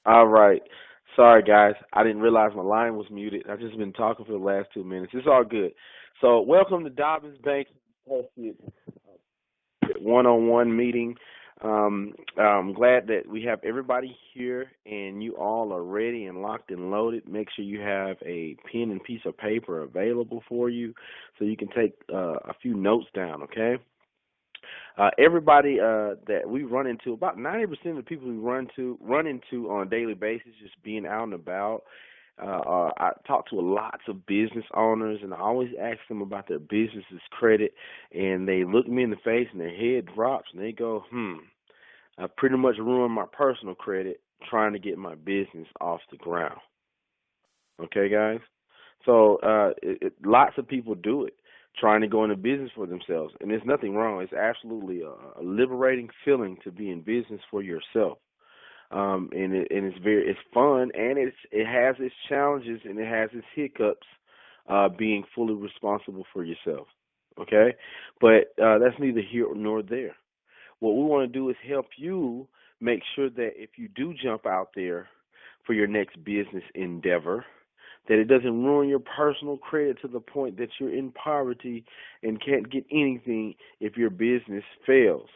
All right. Sorry, guys. I didn't realize my line was muted. I've just been talking for the last 2 minutes. It's all good. So, welcome to Dobbins Bank Associates one-on-one meeting. I'm glad that we have everybody here and you all are ready and locked and loaded. Make sure you have a pen and piece of paper available for you so you can take a few notes down, okay? Everybody that we run into, about 90% of the people we run into on a daily basis, just being out and about. I talk to lots of business owners, and I always ask them about their business's credit, and they look me in the face, and their head drops, and they go, I pretty much ruined my personal credit trying to get my business off the ground. Okay, guys? So lots of people do it, trying to go into business for themselves, and there's nothing wrong. It's absolutely a liberating feeling to be in business for yourself, and it's fun, and it has its challenges and it has its hiccups, being fully responsible for yourself. Okay, but that's neither here nor there. What we want to do is help you make sure that if you do jump out there for your next business endeavor, that it doesn't ruin your personal credit to the point that you're in poverty and can't get anything if your business fails.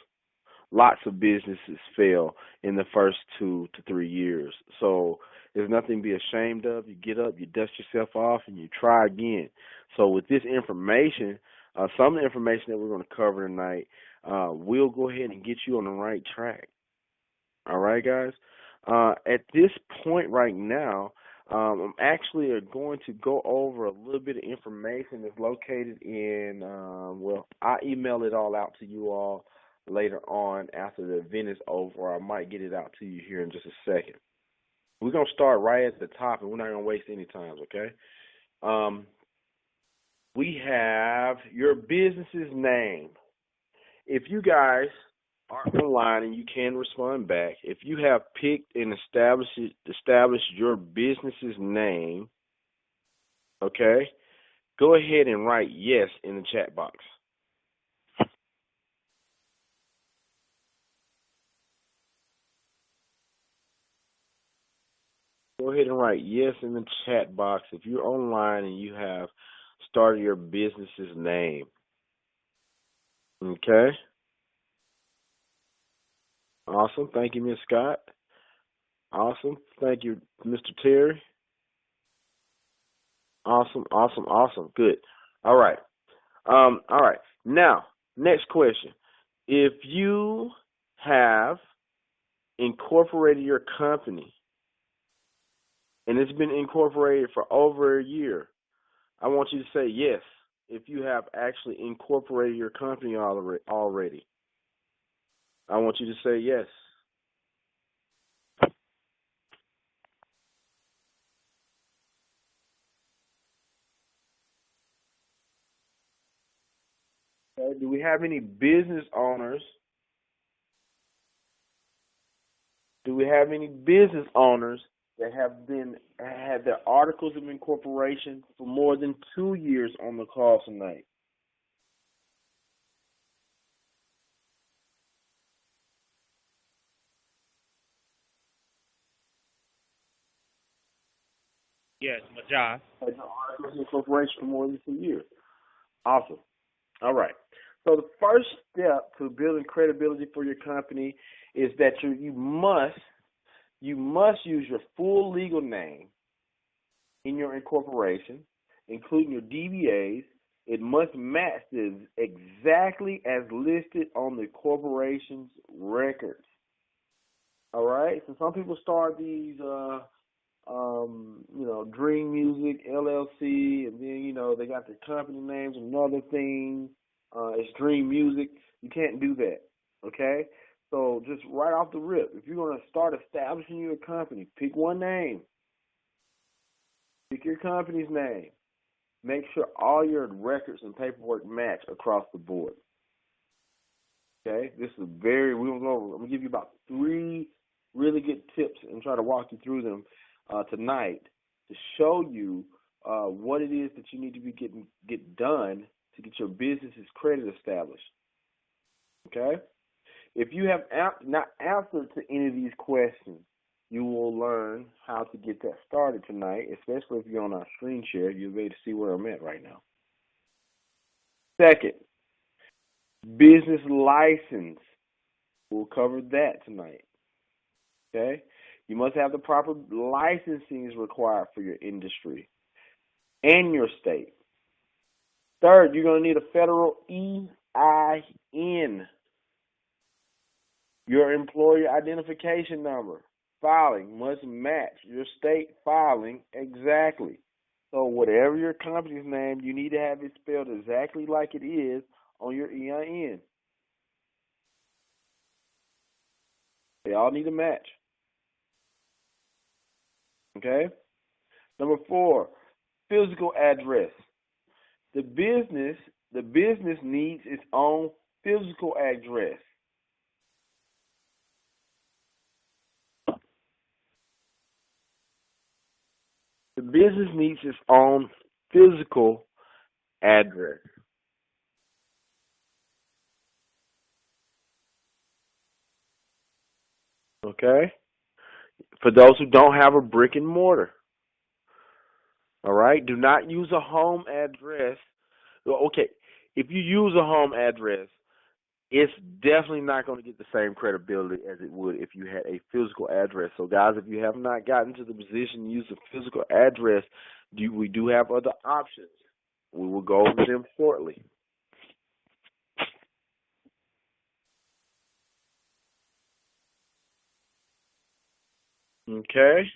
Lots of businesses fail in the first 2 to 3 years. So there's nothing to be ashamed of. You get up, you dust yourself off, and you try again. So with this information, some of the information that we're going to cover tonight, we'll go ahead and get you on the right track. All right, guys? At this point right now, I'm actually going to go over a little bit of information that's located in, I'll email it all out to you all later on after the event is over, or I might get it out to you here in just a second. We're going to start right at the top, and we're not going to waste any time, okay? We have your business's name. If you guys are online and you can respond back, if you have picked and established your business's name, okay, go ahead and write yes in the chat box. Go ahead and write yes in the chat box if you're online and you have started your business's name. Okay? Awesome. Thank you, Ms. Scott. Awesome. Thank you, Mr. Terry. Awesome. Good. All right. All right. Now, next question. If you have incorporated your company and it's been incorporated for over a year, I want you to say yes if you have actually incorporated your company already. I want you to say yes. Okay. Do we have any business owners? Do we have any business owners that have had their articles of incorporation for more than 2 years on the call tonight? Yes, Majah. Had your articles of incorporation for more than 2 years. Awesome. All right. So the first step to building credibility for your company is that you must use your full legal name in your incorporation, including your DBAs. It must match exactly as listed on the corporation's records. All right. So some people start these, Dream Music LLC, and then they got their company names and other things. It's Dream Music. You can't do that. Okay. So just right off the rip, if you're going to start establishing your company, pick one name. Pick your company's name. Make sure all your records and paperwork match across the board. Okay? This is I'm going to give you about 3 really good tips and try to walk you through them tonight to show you what it is that you need to be get done to get your business's credit established. Okay? If you have not answered to any of these questions, you will learn how to get that started tonight, especially if you're on our screen share. You'll be able to see where I'm at right now. Second, business license. We'll cover that tonight. Okay? You must have the proper licensing is required for your industry and your state. Third, you're going to need a federal EIN, your employer identification number. Filing must match your state filing exactly. So whatever your company's name, you need to have it spelled exactly like it is on your EIN. They all need to match. Okay? Number 4, physical address. The business needs its own physical address. The business needs its own physical address. Okay? For those who don't have a brick and mortar. All right? Do not use a home address. Okay, if you use a home address, it's definitely not going to get the same credibility as it would if you had a physical address. So, guys, if you have not gotten to the position to use a physical address, we do have other options. We will go over them shortly. Okay?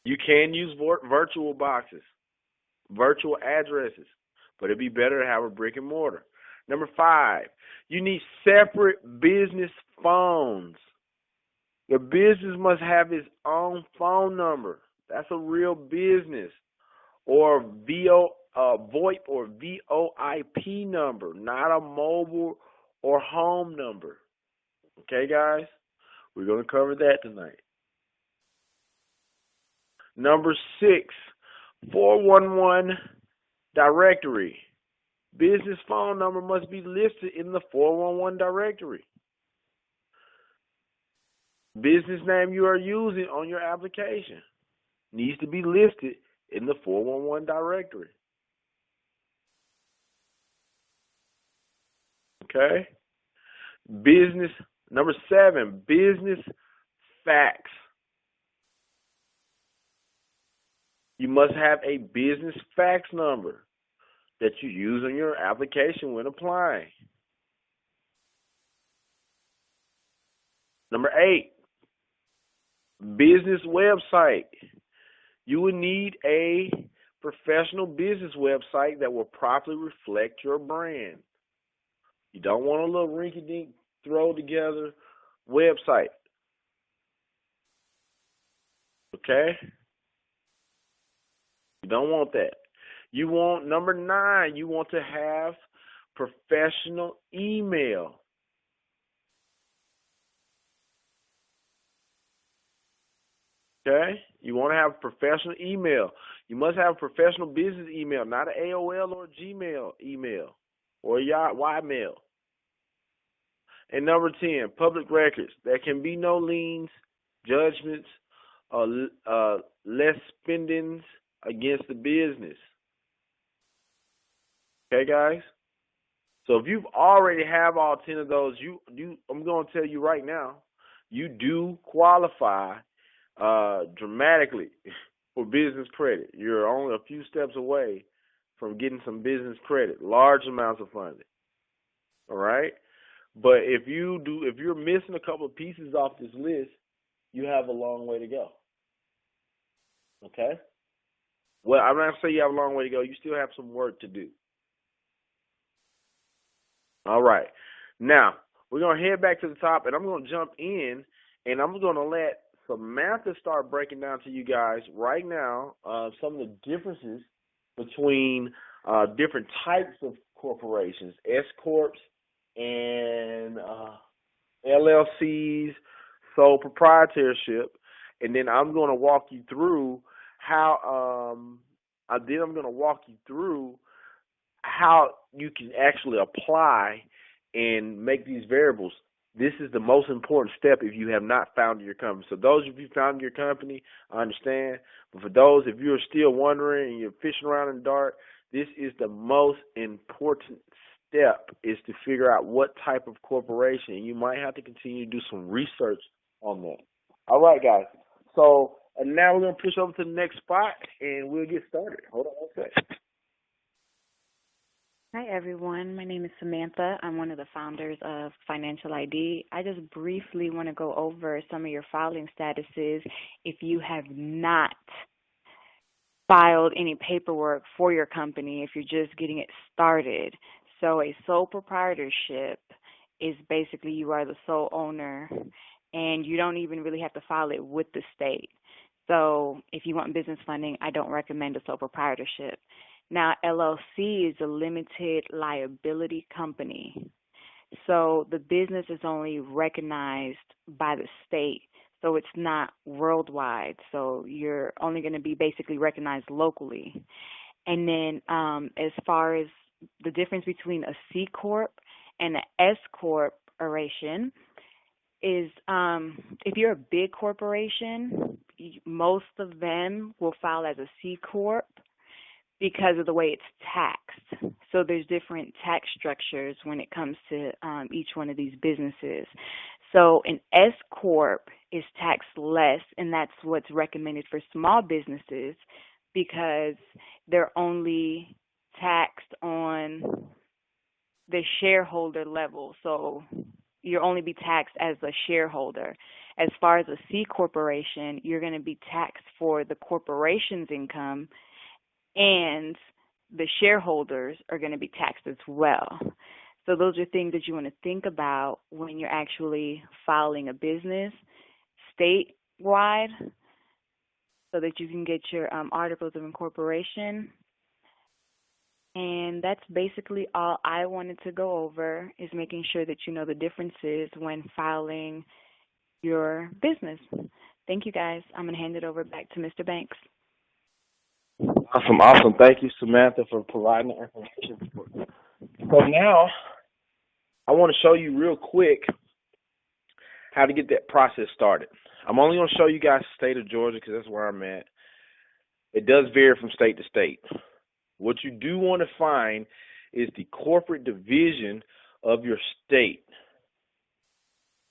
You can use virtual boxes, virtual addresses, but it'd be better to have a brick and mortar. Number 5, you need separate business phones. Your business must have its own phone number. That's a real business. Or VoIP or VoIP number, not a mobile or home number. Okay, guys? We're going to cover that tonight. Number 6, 411 directory. Business phone number must be listed in the 411 directory. Business name you are using on your application needs to be listed in the 411 directory. Okay? Business, number 7, business fax. You must have a business fax number that you use on your application when applying. Number 8, business website. You would need a professional business website that will properly reflect your brand. You don't want a little rinky-dink throw together website. Okay? You don't want that. You want, number 9, you want to have professional email. Okay? You want to have professional email. You must have a professional business email, not an AOL or Gmail email or Ymail. And number 10, public records. There can be no liens, judgments, less spendings against the business. Okay, guys? So if you've already have all 10 of those, I'm going to tell you right now, you do qualify dramatically for business credit. You're only a few steps away from getting some business credit, large amounts of funding. All right? But if you're missing a couple of pieces off this list, you have a long way to go. Okay? Well, I'm not saying you have a long way to go. You still have some work to do. All right. Now, we're going to head back to the top, and I'm going to jump in, and I'm going to let Samantha start breaking down to you guys right now some of the differences between different types of corporations, S-corps and LLCs, sole proprietorship, and then I'm going to walk you through how how you can actually apply and make these variables This is the most important step if you have not founded your company. So those of you founded your company, I understand. But for those, if you're still wondering and you're fishing around in the dark, this is the most important step, is to figure out what type of corporation. You might have to continue to do some research on that. All right, guys. So now we're going to push over to the next spot, and we'll get started. Hold on one second. Hi, everyone. My name is Samantha. I'm one of the founders of Financial ID. I just briefly want to go over some of your filing statuses if you have not filed any paperwork for your company, if you're just getting it started. So a sole proprietorship is basically you are the sole owner, and you don't even really have to file it with the state. So if you want business funding, I don't recommend a sole proprietorship. Now, LLC is a limited liability company. So the business is only recognized by the state. So it's not worldwide. So you're only going to be basically recognized locally. And then as far as the difference between a C Corp and an S Corporation is if you're a big corporation, most of them will file as a C Corp because of the way it's taxed. So there's different tax structures when it comes to each one of these businesses. So an S Corp is taxed less, and that's what's recommended for small businesses because they're only taxed on the shareholder level. So you'll only be taxed as a shareholder. As far as a C Corporation, you're going to be taxed for the corporation's income, and the shareholders are going to be taxed as well. So those are things that you want to think about when you're actually filing a business statewide so that you can get your articles of incorporation. And that's basically all I wanted to go over, is making sure that you know the differences when filing your business. Thank you, guys. I'm going to hand it over back to Mr. Banks. Awesome. Thank you, Samantha, for providing the information. So now I want to show you real quick how to get that process started. I'm only going to show you guys the state of Georgia because that's where I'm at. It does vary from state to state. What you do want to find is the corporate division of your state.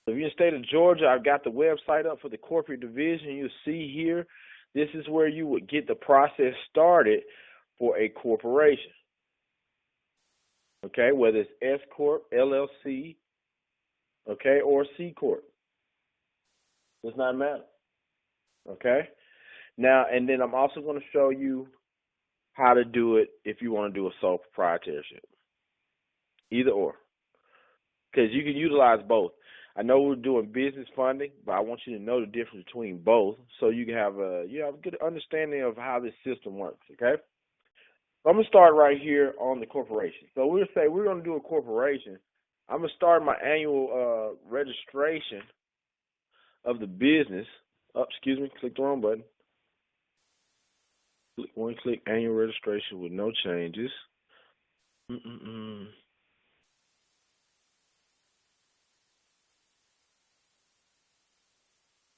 So if you're in the state of Georgia, I've got the website up for the corporate division. You'll see here, this is where you would get the process started for a corporation. Okay, whether it's S Corp, LLC, okay, or C Corp. Does not matter. Okay? Now, and then I'm also going to show you how to do it if you want to do a sole proprietorship. Either or. Because you can utilize both. I know we're doing business funding, but I want you to know the difference between both so you can have a good understanding of how this system works, okay? So I'm going to start right here on the corporation. So we'll say we're going to do a corporation. I'm going to start my annual registration of the business. Oh, excuse me, click the wrong button. Click annual registration with no changes.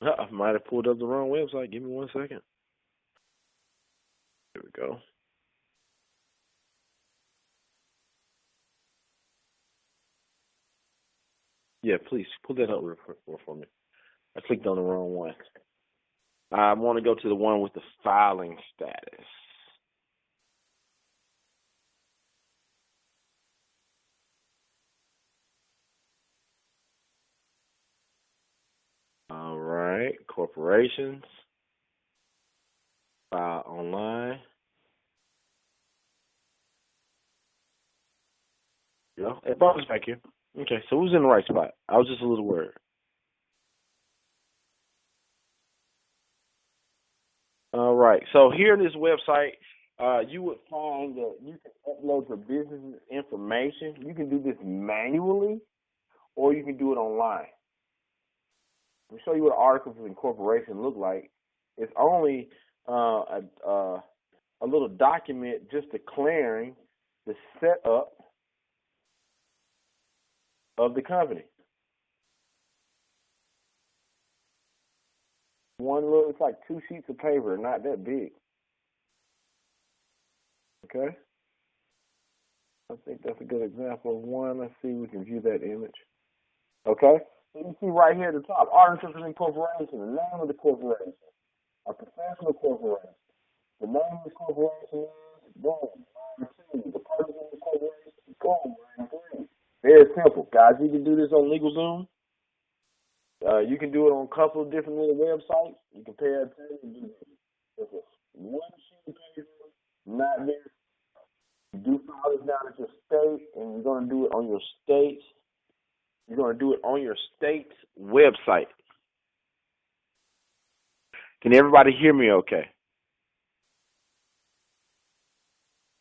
I might have pulled up the wrong website. Give me 1 second. There we go. Yeah, please pull that up real quick for me. I clicked on the wrong one. I want to go to the one with the filing status. All right, corporations, file online. Yeah, it brought us back here. Okay, so who's in the right spot? I was just a little worried. All right, so here in this website, you would find that you can upload your business information. You can do this manually, or you can do it online. I'll show you what articles of incorporation look like. It's only a little document just declaring the setup of the company. looks like 2 sheets of paper, not that big. Okay? I think that's a good example of one. Let's see, we can view that image. Okay? So you see right here at the top, Art and Systems Incorporation, the name of the corporation, a professional corporation. The name of the corporation is boom, the purpose of the corporation is boom, very simple. Guys, you can do this on LegalZoom. You can do it on a couple of different little websites. You can pay attention. It's a one sheet of paper, not very. You do file this down at your state, and you're going to do it on your state. You're going to do it on your state's website. Can everybody hear me okay?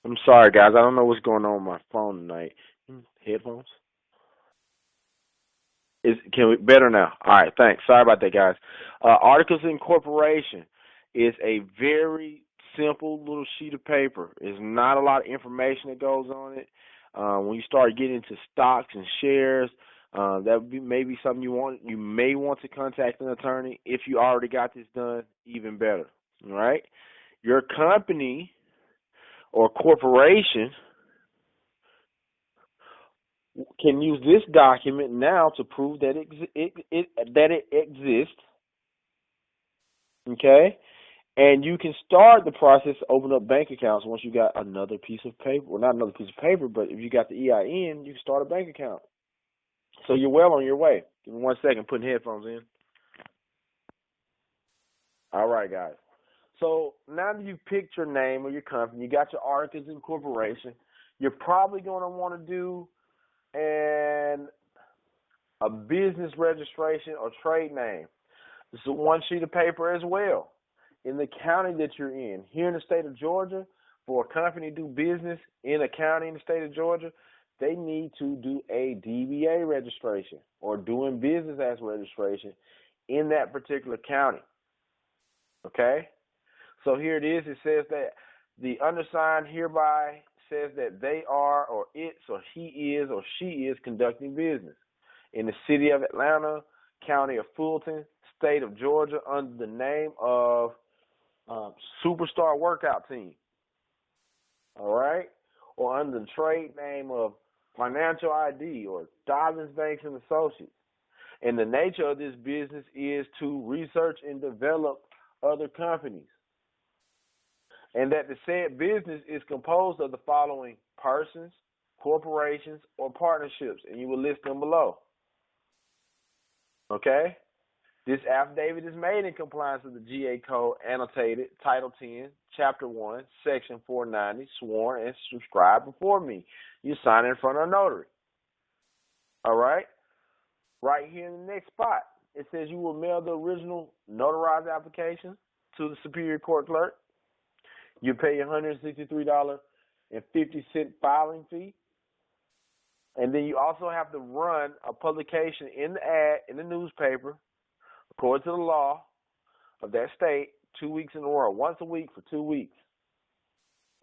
I'm sorry, guys. I don't know what's going on with my phone tonight. Headphones? Can we better now? All right, thanks. Sorry about that, guys. Articles of incorporation is a very simple little sheet of paper. There's not a lot of information that goes on it. When you start getting into stocks and shares, that would be maybe something you may want to contact an attorney. If you already got this done, even better. All right? Your company or corporation can use this document now to prove that it exists. Okay? And you can start the process to open up bank accounts once you got another piece of paper. Well, not another piece of paper, but if you got the EIN, you can start a bank account. So you're well on your way. Give me 1 second, putting headphones in. All right, guys. So now that you've picked your name or your company, you got your articles of incorporation, you're probably going to want to do a business registration or trade name. This is one sheet of paper as well. In the county that you're in, here in the state of Georgia, for a company to do business in a county in the state of Georgia, they need to do a DBA registration or doing business as registration in that particular county. Okay? So here it is. It says that the undersigned hereby says that they are or it's or he is or she is conducting business in the city of Atlanta, county of Fulton, state of Georgia under the name of Superstar Workout Team. All right? Or under the trade name of Financial ID or Dobbins Banks and Associates. And the nature of this business is to research and develop other companies. And that the said business is composed of the following persons, corporations, or partnerships, and you will list them below. Okay? This affidavit is made in compliance with the GA Code annotated, Title 10, Chapter 1, Section 490, sworn and subscribed before me. You sign in front of a notary. All right? Right here in the next spot, it says you will mail the original notarized application to the Superior Court clerk. You pay $163.50 filing fee. And then you also have to run a publication in the ad, in the newspaper, according to the law of that state, 2 weeks in a row, once a week for 2 weeks.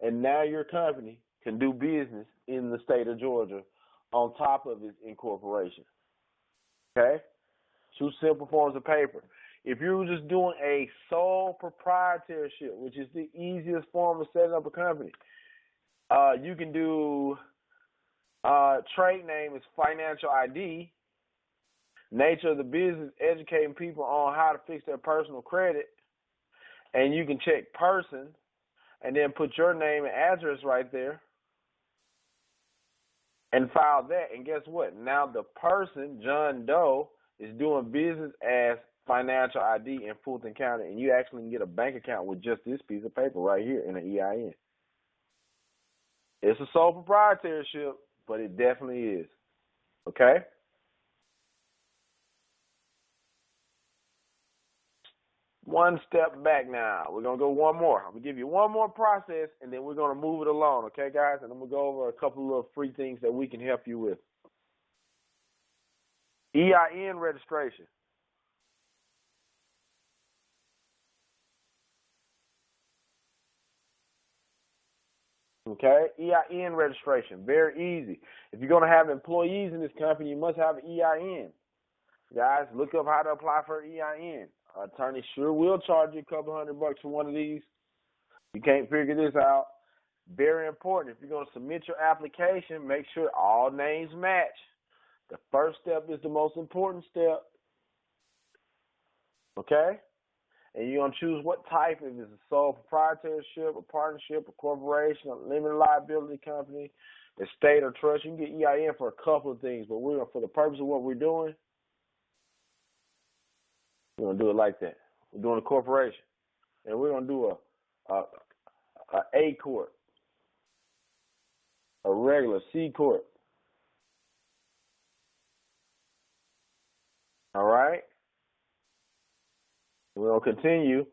And now your company can do business in the state of Georgia on top of its incorporation. Okay? 2 simple forms of paper. If you were just doing a sole proprietorship, which is the easiest form of setting up a company, you can do trade name is Financial ID. Nature of the business, educating people on how to fix their personal credit. And you can check person and then put your name and address right there and file that. And guess what? Now the person, John Doe, is doing business as Financial ID in Fulton County, and you actually can get a bank account with just this piece of paper right here in an EIN. It's a sole proprietorship, but it definitely is. Okay? One step back now. We're going to go one more. I'm going to give you one more process, and then we're going to move it along, okay, guys? And I'm going to go over a couple of free things that we can help you with. EIN registration. Okay? EIN registration. Very easy. If you're going to have employees in this company, you must have an EIN. Guys, look up how to apply for an EIN. Attorney sure will charge you a couple $100 for one of these. You can't figure this out. Very important. If you're going to submit your application, make sure all names match. The first step is the most important step. Okay? And you're going to choose what type, if it's a sole proprietorship, a partnership, a corporation, a limited liability company, estate or trust. You can get EIN for a couple of things, but for the purpose of what we're doing, we're going to do it like that. We're doing a corporation. And we're going to do a corp, a regular C corp. All right? We'll continue.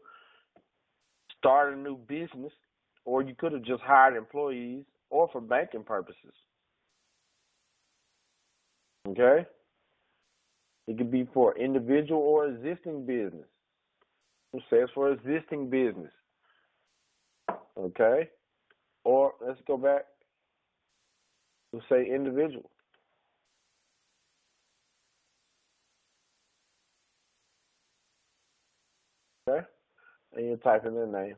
Start a new business, or you could have just hired employees, or for banking purposes. Okay? It could be for individual or existing business. It says for existing business. Okay? Or let's go back. We'll say individual. Okay? And you type in their name,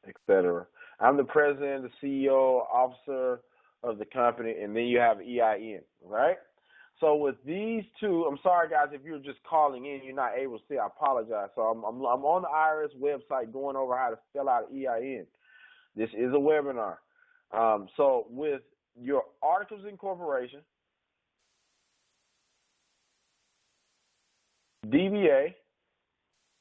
etc. I'm the president, the CEO, officer of the company, and then you have EIN, right? So with these two, I'm sorry guys if you're just calling in, you're not able to see. I apologize. So I'm on the IRS website going over how to fill out EIN. This is a webinar. So with your articles of incorporation, DBA,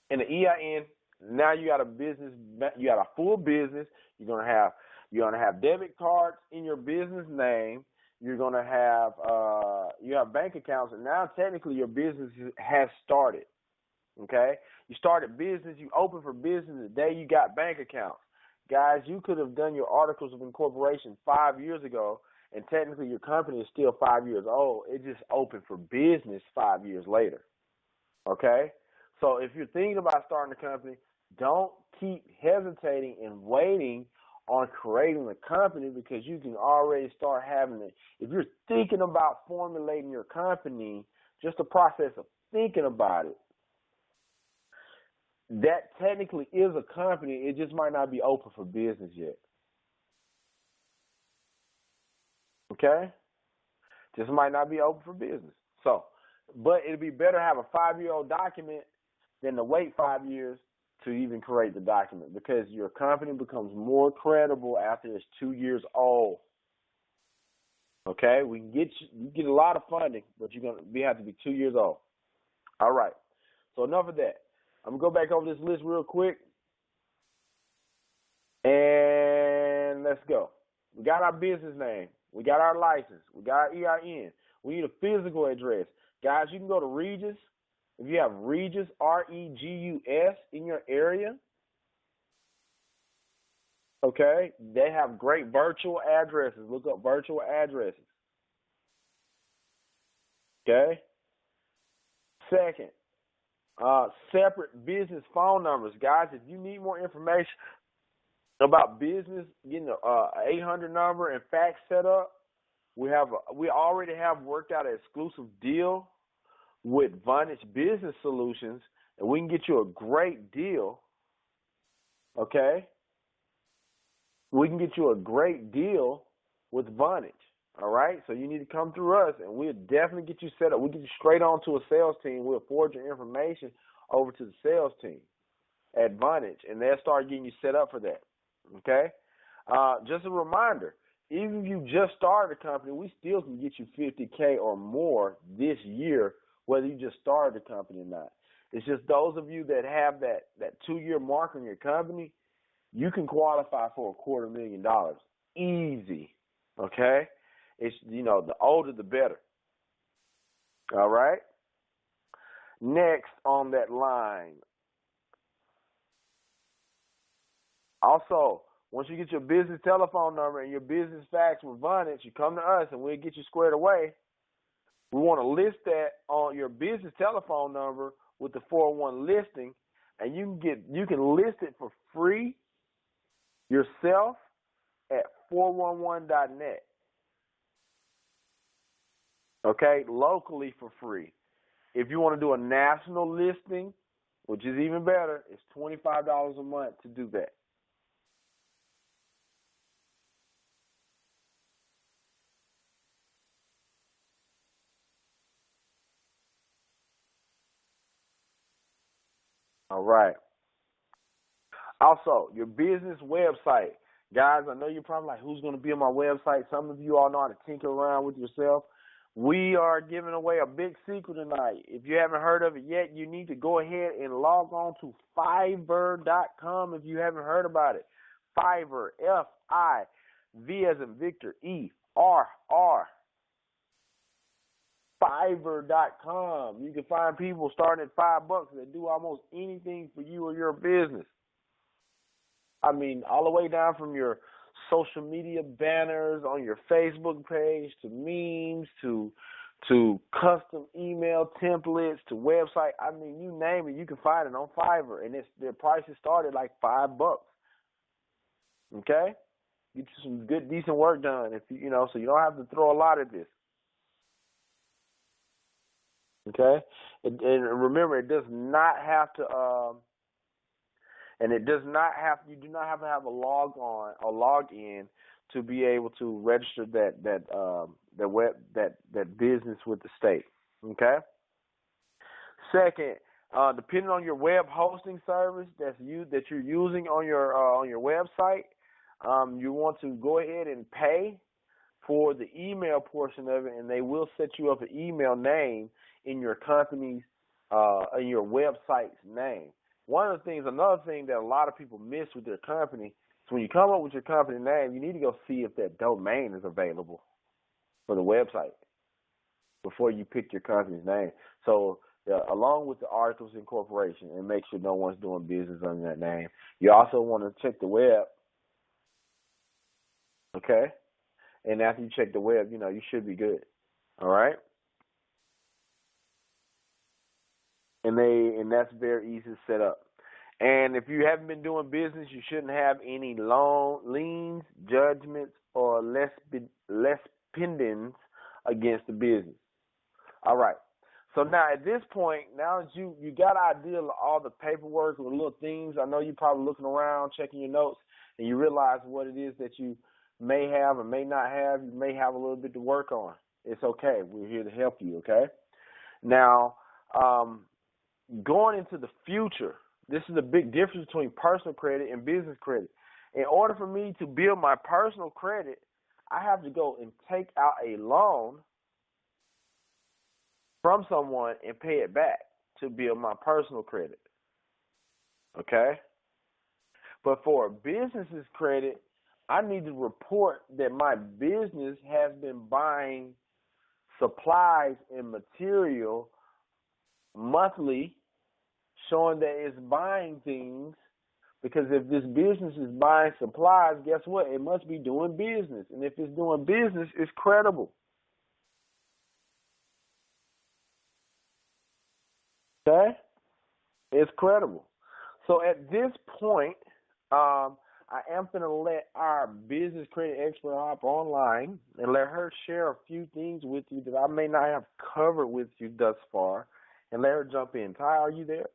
and the EIN, now you got a business. You got a full business. You're gonna have debit cards in your business name. You're gonna have you have bank accounts, and now technically your business has started. Okay, you started business. You opened for business the day you got bank accounts. Guys, you could have done your articles of incorporation 5 years ago, and technically your company is still 5 years old. It just opened for business 5 years later. Okay. So if you're thinking about starting a company, don't keep hesitating and waiting on creating a company, because you can already start having it. If you're thinking about formulating your company, just the process of thinking about it, that technically is a company. It just might not be open for business yet. Okay? Just might not be open for business. So, but it'd be better to have a 5-year-old document than to wait 5 years to even create the document, because your company becomes more credible after it's 2 years old. Okay, you get a lot of funding, but you have to be 2 years old. All right. So enough of that. I'm gonna go back over this list real quick, and let's go. We got our business name. We got our license. We got our EIN. We need a physical address. Guys, you can go to Regus. If you have Regus, Regus, in your area, okay, they have great virtual addresses. Look up virtual addresses. Okay? Second, separate business phone numbers. Guys, if you need more information about business, getting an 800 number and fax set up, we already have worked out an exclusive deal with Vonage Business Solutions, and we can get you a great deal. Okay? We can get you a great deal with Vonage. All right? So you need to come through us, and we'll definitely get you set up. We'll get you straight on to a sales team. We'll forward your information over to the sales team at Vonage, and they'll start getting you set up for that. Okay? Just a reminder, even if you just started a company, we still can get you $50K or more this year, whether you just started a company or not. It's just those of you that have that 2-year mark on your company, you can qualify for $250,000. Easy. Okay? It's, the older the better. All right? Next on that line. Also, once you get your business telephone number and your business fax with Vonage, you come to us and we'll get you squared away. We want to list that on your business telephone number with the 401 listing, and you can list it for free yourself at 411.net. Okay, locally for free. If you want to do a national listing, which is even better. It's $25 a month to do that. All right. Also, your business website. Guys, I know you're probably like, who's going to be on my website? Some of you all know how to tinker around with yourself. We are giving away a big secret tonight. If you haven't heard of it yet, you need to go ahead and log on to Fiverr.com if you haven't heard about it. Fiverr, F-I-V as in Victor, E-R-R. Fiverr.com. You can find people starting at $5 that do almost anything for you or your business. I mean, all the way down from your social media banners on your Facebook page to memes to custom email templates to website. I mean, you name it, you can find it on Fiverr, and their prices start at like $5. Okay, get you some good, decent work done. If you know, so you don't have to throw a lot at this. Okay, and remember, it does not have to. And it does not have. You do not have to have a log in to be able to register that business with the state. Okay. Second, depending on your web hosting service that you're using on your website, you want to go ahead and pay for the email portion of it, and they will set you up an email name in your company's in your website's name. Another thing that a lot of people miss with their company is when you come up with your company name, you need to go see if that domain is available for the website before you pick your company's name. So, along with the articles of incorporation, and make sure no one's doing business under that name. You also want to check the web, okay? And after you check the web, you should be good. All right? And that's very easy to set up. And if you haven't been doing business, you shouldn't have any liens, judgments, or less pendings against the business. All right. So now at this point, now that you got an idea of all the paperwork and the little things, I know you're probably looking around, checking your notes, and you realize what it is that you may have or may not have. You may have a little bit to work on. It's okay. We're here to help you, okay? Now, going into the future, this is a big difference between personal credit and business credit. In order for me to build my personal credit, I have to go and take out a loan from someone and pay it back to build my personal credit. Okay? But for a business's credit, I need to report that my business has been buying supplies and material monthly, showing that it's buying things, because if this business is buying supplies, guess what? It must be doing business. And if it's doing business, it's credible. Okay? It's credible. So at this point, I am going to let our business credit expert hop online and let her share a few things with you that I may not have covered with you thus far, and let her jump in. Ty, are you there?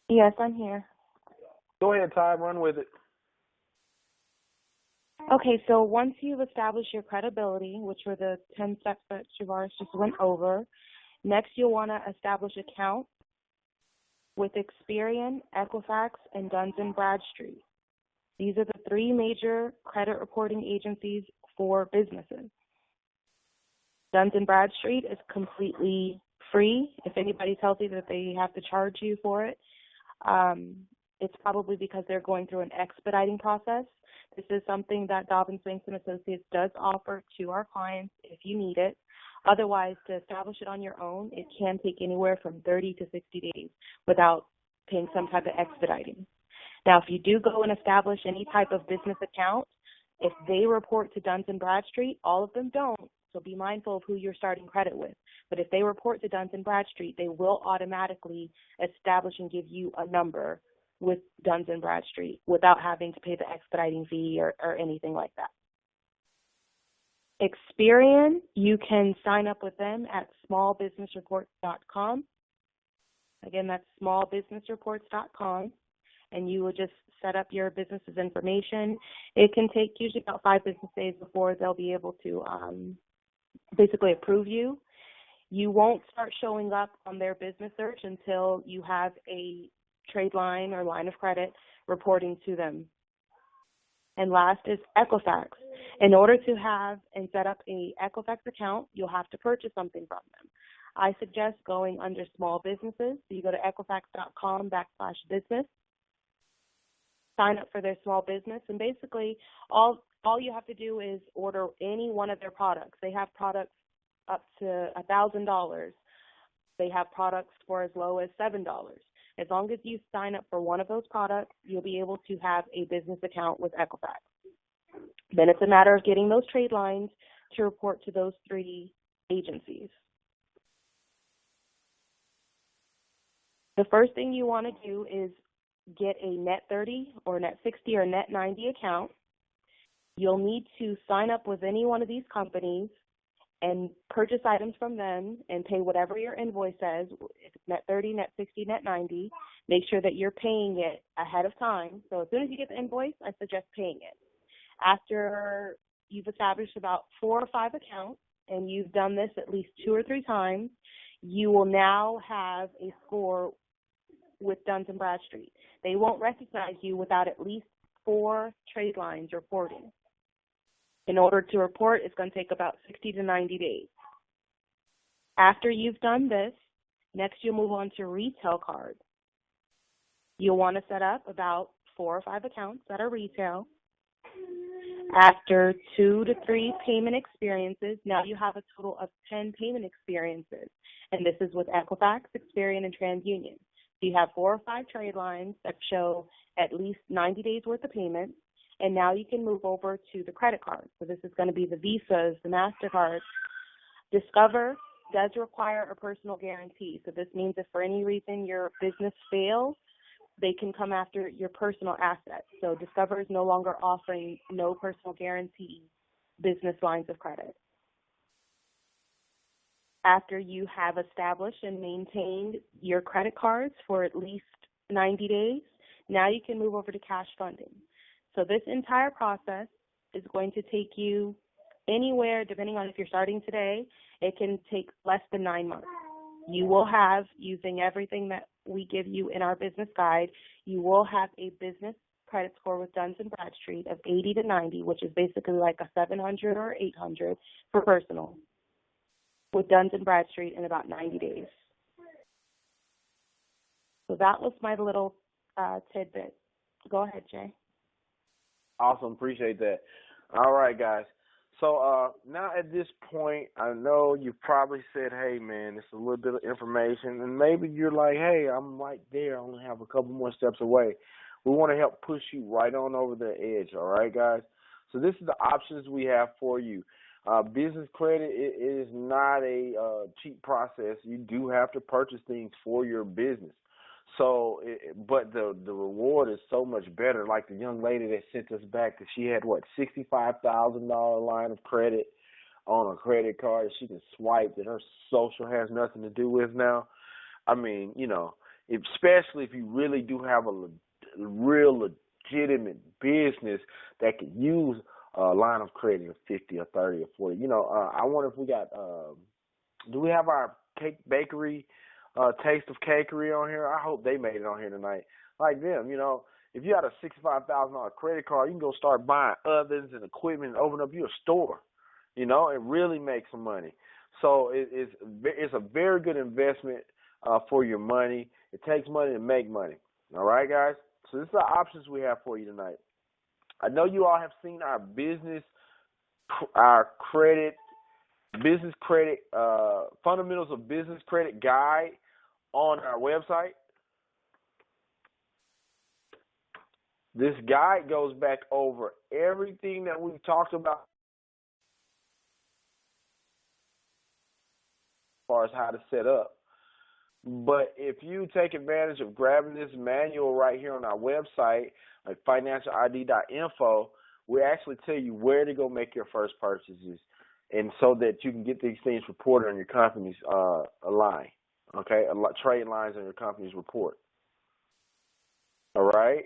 Yes, I'm here. Go ahead, Ty, run with it. Okay, so once you've established your credibility, which were the 10 steps that Shavaris just went over, next you'll want to establish accounts with Experian, Equifax, and Dun & Bradstreet. These are the three major credit reporting agencies for businesses. Dun & Bradstreet is completely free. If anybody tells you that they have to charge you for it, it's probably because they're going through an expediting process. This is something that Dobbins Banks & Associates does offer to our clients if you need it. Otherwise, to establish it on your own, it can take anywhere from 30 to 60 days without paying some type of expediting. Now, if you do go and establish any type of business account, if they report to Dun & Bradstreet, all of them don't, so be mindful of who you're starting credit with. But if they report to Dun & Bradstreet, they will automatically establish and give you a number with Dun & Bradstreet without having to pay the expediting fee or anything like that. Experian, you can sign up with them at smallbusinessreport.com. Again, that's smallbusinessreports.com, and you will just set up your business's information. It can take usually about 5 business days before they'll be able to basically approve you. You won't start showing up on their business search until you have a trade line or line of credit reporting to them. And last is Equifax. In order to have and set up a Equifax account, you'll have to purchase something from them. I suggest going under small businesses. So you go to equifax.com/business, sign up for their small business, and basically all you have to do is order any one of their products. They have products up to $1,000. They have products for as low as $7. As long as you sign up for one of those products, you'll be able to have a business account with Equifax. Then it's a matter of getting those trade lines to report to those 3 agencies. The first thing you want to do is get a Net 30 or Net 60 or Net 90 account. You'll need to sign up with any one of these companies and purchase items from them and pay whatever your invoice says. If it's Net 30, Net 60, Net 90, make sure that you're paying it ahead of time. So as soon as you get the invoice, I suggest paying it. After you've established about 4 or 5 accounts, and you've done this at least 2 or 3 times, you will now have a score with Dun & Bradstreet. They won't recognize you without at least 4 trade lines reporting. In order to report, it's going to take about 60 to 90 days. After you've done this, next you'll move on to retail cards. You'll want to set up about 4 or 5 accounts that are retail. After 2 to 3 payment experiences, now you have a total of 10 payment experiences. And this is with Equifax, Experian, and TransUnion. So you have 4 or 5 trade lines that show at least 90 days worth of payments. And now you can move over to the credit cards. So this is going to be the Visas, the MasterCards. Discover does require a personal guarantee. So this means if for any reason your business fails, they can come after your personal assets. So Discover is no longer offering no personal guarantee business lines of credit. After you have established and maintained your credit cards for at least 90 days, now you can move over to cash funding. So this entire process is going to take you anywhere, depending on if you're starting today, it can take less than 9 months. You will have, using everything that we give you in our business guide, you will have a business credit score with Dun & Bradstreet of 80 to 90, which is basically like a 700 or 800 for personal, with Dun & Bradstreet in about 90 days. So that was my little tidbit. Go ahead, Jay. Awesome. Appreciate that. All right, guys. So now at this point, I know you probably said, hey, man, it's a little bit of information. And maybe you're like, hey, I'm right there. I only have a couple more steps away. We want to help push you right on over the edge. All right, guys? So this is the options we have for you. Business credit is not a cheap process. You do have to purchase things for your business. So, but the reward is so much better. Like the young lady that sent us back, that she had $65,000 line of credit on a credit card that she can swipe, that her social has nothing to do with now. I mean, you know, especially if you really do have a real legitimate business that could use a line of credit of 50 or 30 or 40. You know, I wonder if we got. Do we have our cake bakery? Taste of Cakery on here? I hope they made it on here tonight. Like them, you know, if you had a $65,000 credit card, you can go start buying ovens and equipment and open up your store, you know, and really make some money. So it's a very good investment for your money. It takes money to make money. All right, guys? So this is the options we have for you tonight. I know you all have seen our business credit, fundamentals of business credit guide on our website. This guide goes back over everything that we've talked about as far as how to set up. But if you take advantage of grabbing this manual right here on our website, like financialid.info, we actually tell you where to go make your first purchases, and so that you can get these things reported on your company's line. Okay, trade lines on your company's report. All right,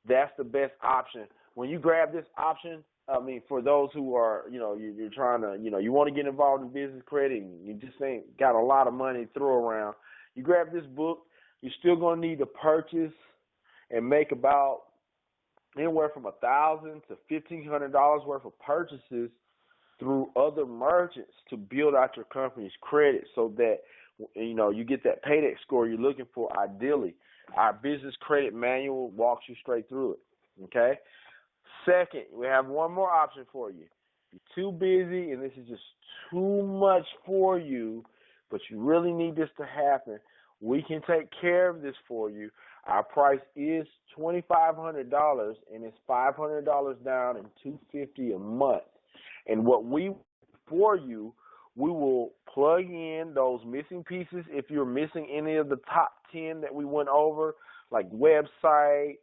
that's the best option. When you grab this option, I mean, for those who are, you're trying to, you want to get involved in business credit and you just ain't got a lot of money to throw around, you grab this book. You're still going to need to purchase and make about anywhere from $1,000 to $1,500 worth of purchases through other merchants to build out your company's credit so that you get that paydex score you're looking for. Ideally, our business credit manual walks you straight through it. Okay. Second, we have one more option for you. You're too busy and this is just too much for you, but you really need this to happen. We can take care of this for you. Our price is $2,500 and it's $500 down and $250 a month. And what we will plug in those missing pieces. If you're missing any of the top 10 that we went over, like website,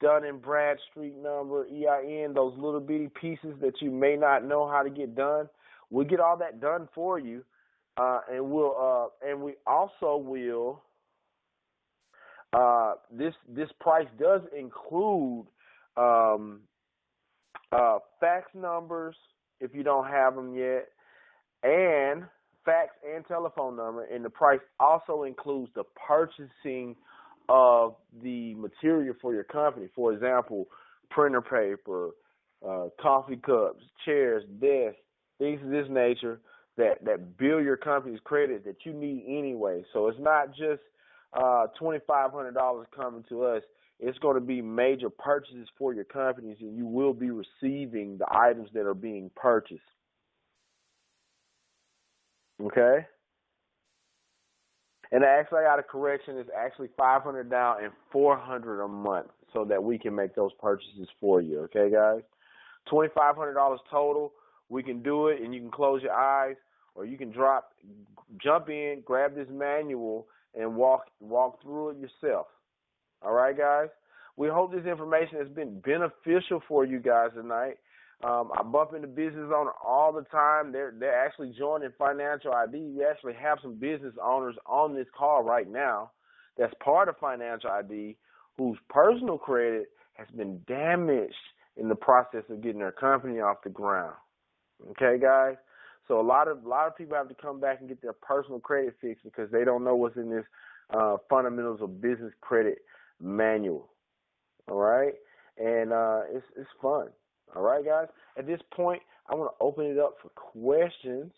Dun and Bradstreet number, EIN, those little bitty pieces that you may not know how to get done, we'll get all that done for you. And we also will. This price does include fax numbers if you don't have them yet, and fax and telephone number. And the price also includes the purchasing of the material for your company. For example, printer paper, coffee cups, chairs, desks, things of this nature that build your company's credit that you need anyway. So it's not just $2,500 coming to us. It's going to be major purchases for your companies, and you will be receiving the items that are being purchased. Okay? And actually, I got a correction. It's actually $500 down and $400 a month so that we can make those purchases for you. Okay, guys? $2,500 total. We can do it, and you can close your eyes, or you can jump in, grab this manual, and walk through it yourself. All right, guys? We hope this information has been beneficial for you guys tonight. I bump into business owners all the time. They're actually joining Financial ID. We actually have some business owners on this call right now that's part of Financial ID whose personal credit has been damaged in the process of getting their company off the ground. Okay, guys? So a lot of people have to come back and get their personal credit fixed because they don't know what's in this fundamentals of business credit manual. All right? And it's fun. All right, guys? At this point, I want to open it up for questions.